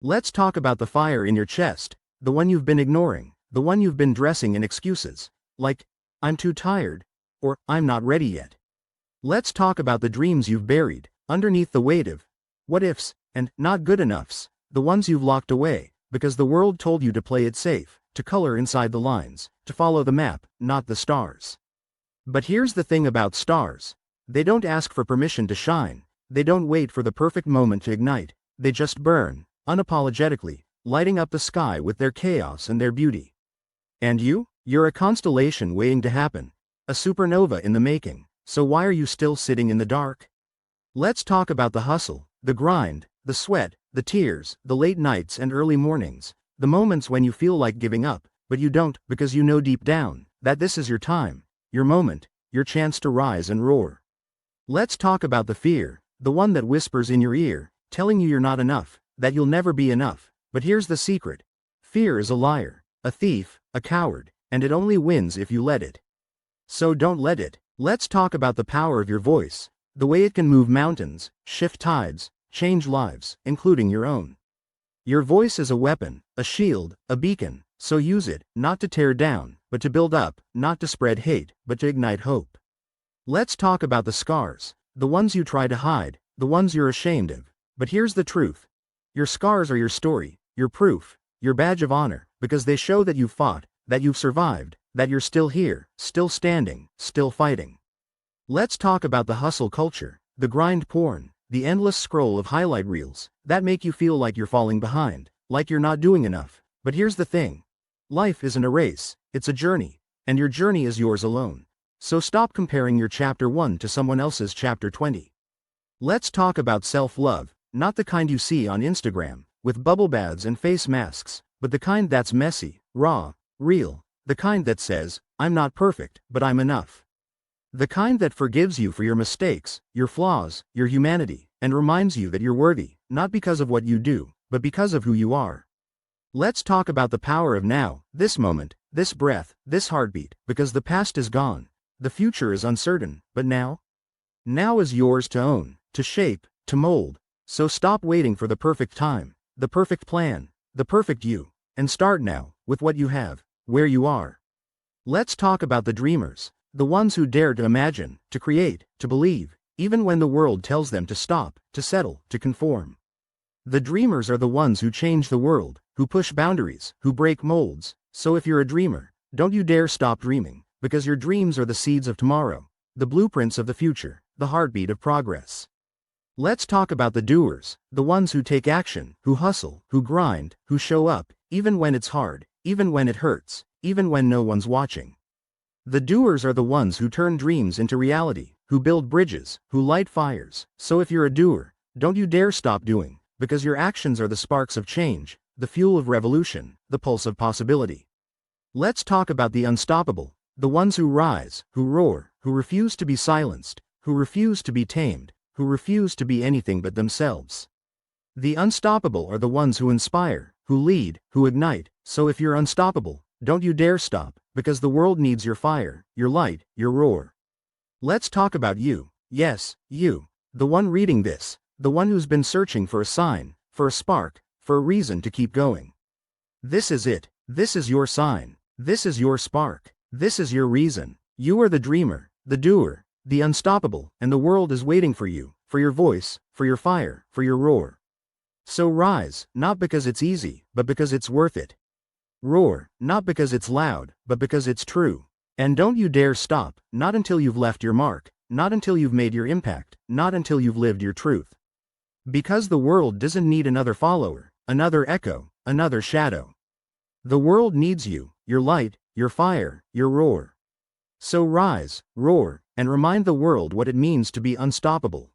Let's talk about the fire in your chest, the one you've been ignoring, the one you've been dressing in excuses, like, I'm too tired, or I'm not ready yet. Let's talk about the dreams you've buried, underneath the weight of what ifs, and not good enoughs, the ones you've locked away, because the world told you to play it safe, to color inside the lines, to follow the map, not the stars. But here's the thing about stars. They don't ask for permission to shine, they don't wait for the perfect moment to ignite, they just burn, unapologetically, lighting up the sky with their chaos and their beauty. And you're a constellation waiting to happen, a supernova in the making, so why are you still sitting in the dark? Let's talk about the hustle, the grind, the sweat, the tears, the late nights and early mornings, the moments when you feel like giving up, but you don't because you know deep down that this is your time, your moment, your chance to rise and roar. Let's talk about the fear, the one that whispers in your ear, telling you you're not enough, that you'll never be enough. But here's the secret. Fear is a liar, a thief, a coward, and it only wins if you let it. So don't let it. Let's talk about the power of your voice, the way it can move mountains, shift tides, change lives, including your own. Your voice is a weapon, a shield, a beacon, so use it, not to tear down, but to build up, not to spread hate, but to ignite hope. Let's talk about the scars, the ones you try to hide, the ones you're ashamed of. But here's the truth. Your scars are your story, your proof, your badge of honor, because they show that you've fought, that you've survived, that you're still here, still standing, still fighting. Let's talk about the hustle culture, the grind porn, the endless scroll of highlight reels, that make you feel like you're falling behind, like you're not doing enough. But here's the thing. Life isn't a race, it's a journey, and your journey is yours alone. So stop comparing your chapter 1 to someone else's chapter 20. Let's talk about self-love, not the kind you see on Instagram, with bubble baths and face masks, but the kind that's messy, raw, real, the kind that says, I'm not perfect, but I'm enough. The kind that forgives you for your mistakes, your flaws, your humanity, and reminds you that you're worthy, not because of what you do, but because of who you are. Let's talk about the power of now, this moment, this breath, this heartbeat, because the past is gone, the future is uncertain, but now? Now is yours to own, to shape, to mold. So stop waiting for the perfect time, the perfect plan, the perfect you, and start now, with what you have, where you are. Let's talk about the dreamers, the ones who dare to imagine, to create, to believe, even when the world tells them to stop, to settle, to conform. The dreamers are the ones who change the world, who push boundaries, who break molds. So if you're a dreamer, don't you dare stop dreaming, because your dreams are the seeds of tomorrow, the blueprints of the future, the heartbeat of progress. Let's talk about the doers, the ones who take action, who hustle, who grind, who show up, even when it's hard, even when it hurts, even when no one's watching. The doers are the ones who turn dreams into reality, who build bridges, who light fires. So if you're a doer, don't you dare stop doing, because your actions are the sparks of change, the fuel of revolution, the pulse of possibility. Let's talk about the unstoppable, the ones who rise, who roar, who refuse to be silenced, who refuse to be tamed, who refuse to be anything but themselves. The unstoppable are the ones who inspire, who lead, who ignite. So if you're unstoppable, don't you dare stop, because the world needs your fire, your light, your roar. Let's talk about you, yes, you, the one reading this, the one who's been searching for a sign, for a spark, for a reason to keep going. This is it, this is your sign, this is your spark, this is your reason. You are the dreamer, the doer, the unstoppable, and the world is waiting for you, for your voice, for your fire, for your roar. So rise, not because it's easy, but because it's worth it. Roar, not because it's loud, but because it's true. And don't you dare stop, not until you've left your mark, not until you've made your impact, not until you've lived your truth. Because the world doesn't need another follower, another echo, another shadow. The world needs you, your light, your fire, your roar. So rise, roar, and remind the world what it means to be unstoppable.